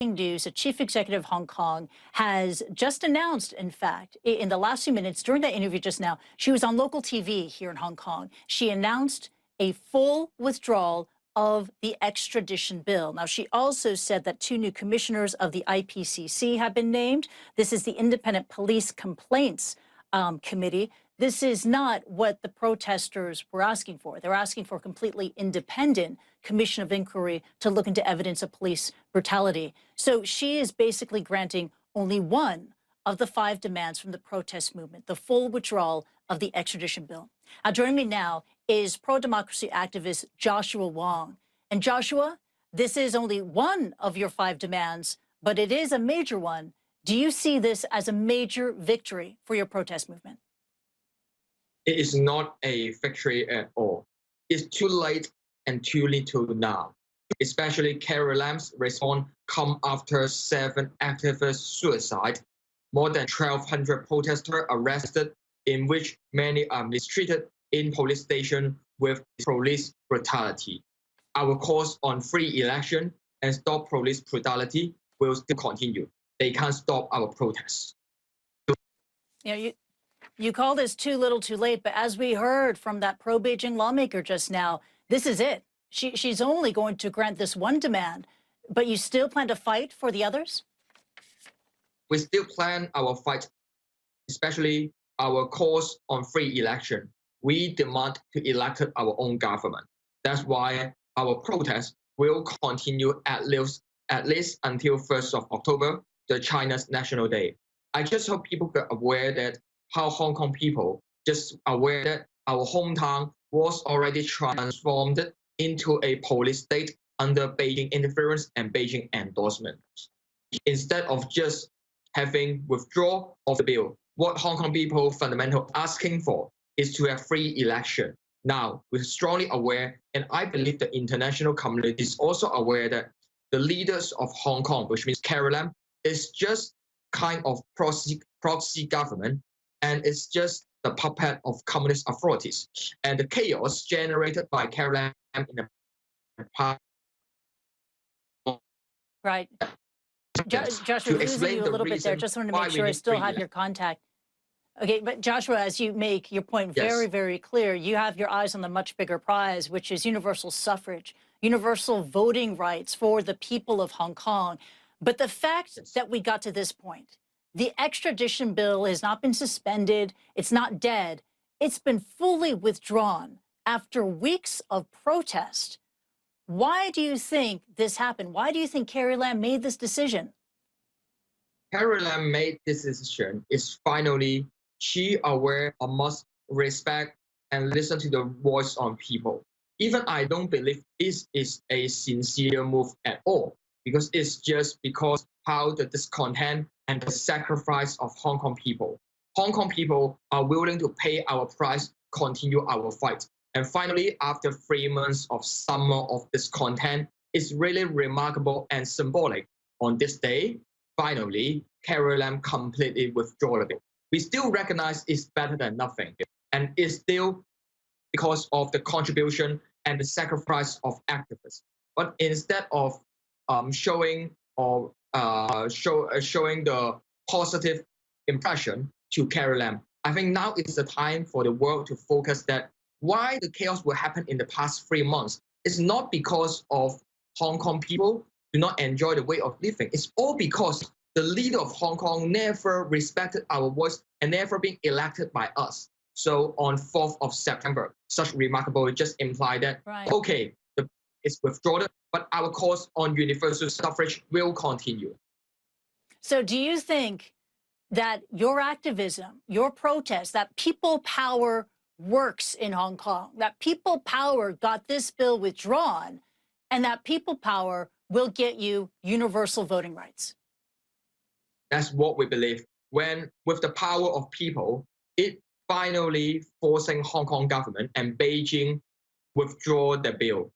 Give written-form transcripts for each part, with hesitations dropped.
news, the chief executive of Hong Kong has just announced, in fact, in the last few minutes during that interview just now, she was on local TV here in Hong Kong. She announced a full withdrawal of the extradition bill. Now, she also said that 2 new commissioners of the IPCC have been named. This is the Independent Police Complaints Committee. This is not what the protesters were asking for. They're asking for a completely independent commission of inquiry to look into evidence of police brutality. So she is basically granting only one of the 5 demands from the protest movement, the full withdrawal of the extradition bill. Joining me now is pro-democracy activist Joshua Wong. And Joshua, this is only one of your 5 demands, but it is a major one. Do you see this as a major victory for your protest movement? It is not a victory at all. It's too late and too little now. Especially Carrie Lam's response come after 7 activists' suicide, more than 1,200 protesters arrested, in which many are mistreated in police station with police brutality. Our calls on free election and stop police brutality will still continue. They can't stop our protests. You call this too little too late, but as we heard from that pro-Beijing lawmaker just now, this is it. She's only going to grant this one demand, but you still plan to fight for the others? We still plan our fight, especially our calls on free election. We demand to elect our own government. That's why our protest will continue at least until 1st of October, the China's National Day. I just hope people get aware that how Hong Kong people just aware that our hometown was already transformed into a police state under Beijing interference and Beijing endorsement. Instead of just having withdrawal of the bill, what Hong Kong people fundamentally asking for is to have free election. Now, we're strongly aware, and I believe the international community is also aware that the leaders of Hong Kong, which means Carrie Lam, is just kind of proxy government, and it's just the puppet of communist authorities. And the chaos generated by Carrie Lam in the past. Right. Joshua, losing you a little bit there. Just wanted to make sure I still have your contact. Okay, but Joshua, as you make your point very, very clear, you have your eyes on the much bigger prize, which is universal suffrage, universal voting rights for the people of Hong Kong. But the fact that we got to this point, the extradition bill has not been suspended, it's not dead, it's been fully withdrawn after weeks of protest. Why do you think this happened? Why do you think Carrie Lam made this decision? Carrie Lam made this decision is finally she aware or must respect and listen to the voice of people. Even I don't believe this is a sincere move at all, because it's just because how the discontent and the sacrifice of Hong Kong people. Hong Kong people are willing to pay our price, continue our fight. And finally, after 3 months of summer of discontent, it's really remarkable and symbolic. On this day, finally, Carrie Lam completely withdrew it. We still recognize it's better than nothing. And it's still because of the contribution and the sacrifice of activists. But instead of showing the positive impression to Carrie Lam, I think now is the time for the world to focus that why the chaos will happen in the past 3 months. It's not because of Hong Kong people do not enjoy the way of living. It's all because the leader of Hong Kong never respected our voice and never been elected by us. So on 4th of September, such remarkable just imply that, okay, it's withdrawn, but our calls on universal suffrage will continue. So do you think that your activism, your protest, that people power works in Hong Kong, that people power got this bill withdrawn, and that people power will get you universal voting rights? That's what we believe. When with the power of people, it finally forcing Hong Kong government and Beijing withdraw the bill.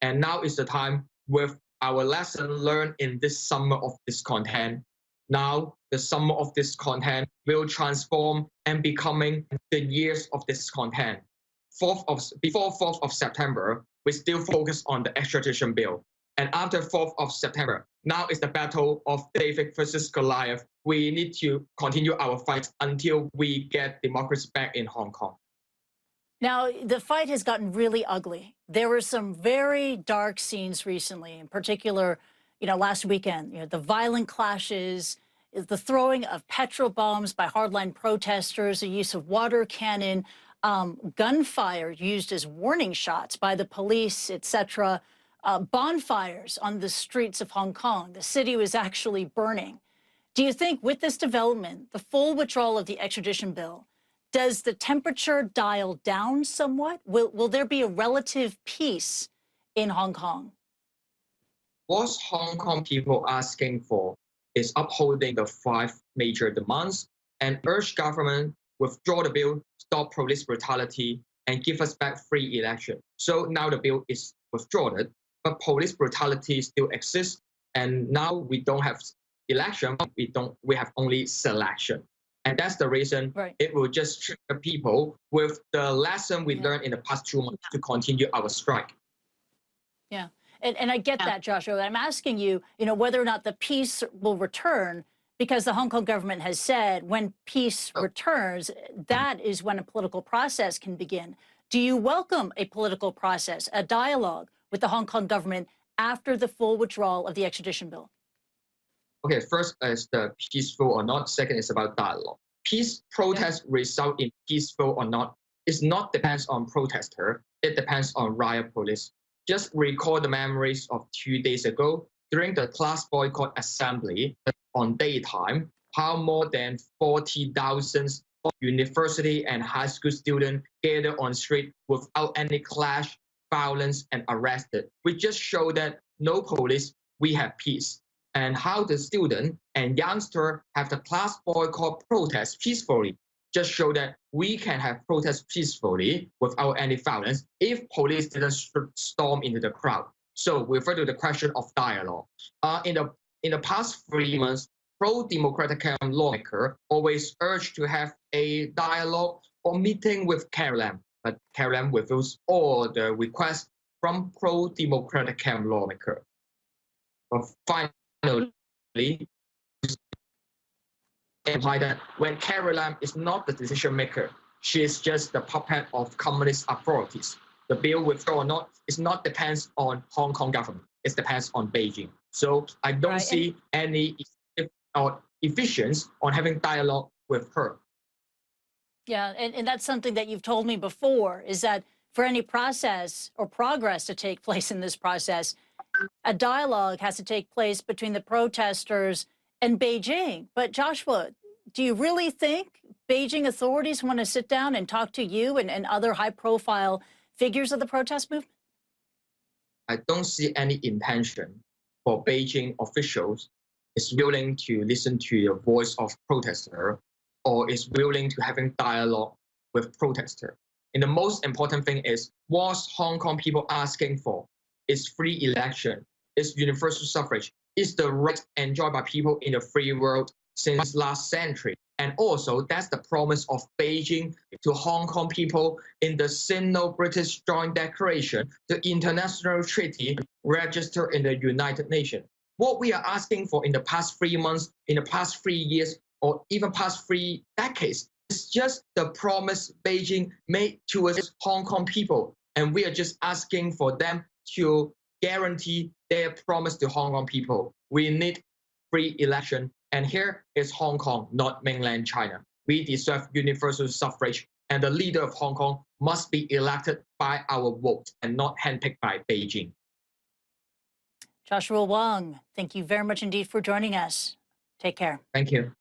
And now is the time with our lesson learned in this summer of discontent. Now the summer of discontent will transform and becoming the years of discontent. Before 4th of September, we still focus on the extradition bill. And after 4th of September, now is the battle of David versus Goliath. We need to continue our fight until we get democracy back in Hong Kong. Now, the fight has gotten really ugly. There were some very dark scenes recently, in particular, last weekend, the violent clashes, the throwing of petrol bombs by hardline protesters, the use of water cannon, gunfire used as warning shots by the police, etc. Bonfires on the streets of Hong Kong. The city was actually burning. Do you think with this development, the full withdrawal of the extradition bill, does the temperature dial down somewhat? Will there be a relative peace in Hong Kong? What Hong Kong people asking for is upholding the 5 major demands and urge government withdraw the bill, stop police brutality, and give us back free election. So now the bill is withdrawn, but police brutality still exists, and now we don't have election. We have only selection. And that's the reason it will just trigger people with the lesson we learned in the past 2 months to continue our strike. Yeah, and I get that, Joshua. I'm asking you, whether or not the peace will return, because the Hong Kong government has said when peace returns, that is when a political process can begin. Do you welcome a political process, a dialogue with the Hong Kong government after the full withdrawal of the extradition bill? Okay, first is the peaceful or not. Second is about dialogue. Peace protests result in peaceful or not. It's not depends on protester. It depends on riot police. Just recall the memories of 2 days ago during the class boycott assembly on daytime, how more than 40,000 university and high school students gathered on street without any clash, violence, and arrested. We just show that no police, we have peace. And how the student and youngster have the class boycott protest peacefully. Just show that we can have protests peacefully without any violence if police didn't storm into the crowd. So we refer to the question of dialogue. In the past 3 months, pro-democratic lawmaker always urged to have a dialogue or meeting with Carrie Lam, but Carrie Lam refused all the requests from pro-democratic lawmaker. But finally, imply that when Carrie Lam is not the decision maker, she is just the puppet of communist authorities. The bill withdraw or not is not depends on Hong Kong government. It depends on Beijing. So I don't see any efficiency on having dialogue with her. Yeah, and that's something that you've told me before, is that for any process or progress to take place in this process, a dialogue has to take place between the protesters and Beijing. But Joshua, do you really think Beijing authorities want to sit down and talk to you and other high-profile figures of the protest movement? I don't see any intention for Beijing officials is willing to listen to the voice of protester or is willing to having dialogue with protester. And the most important thing is what Hong Kong people asking for is free election, is universal suffrage, is the right enjoyed by people in the free world since last century. And also, that's the promise of Beijing to Hong Kong people in the Sino-British Joint Declaration, the international treaty registered in the United Nations. What we are asking for in the past 3 months, in the past 3 years, or even past 3 decades, is just the promise Beijing made towards Hong Kong people. And we are just asking for them to guarantee their promise to Hong Kong people. We need free election. And here is Hong Kong, not mainland China. We deserve universal suffrage, and the leader of Hong Kong must be elected by our vote and not handpicked by Beijing. Joshua Wong, thank you very much indeed for joining us. Take care. Thank you.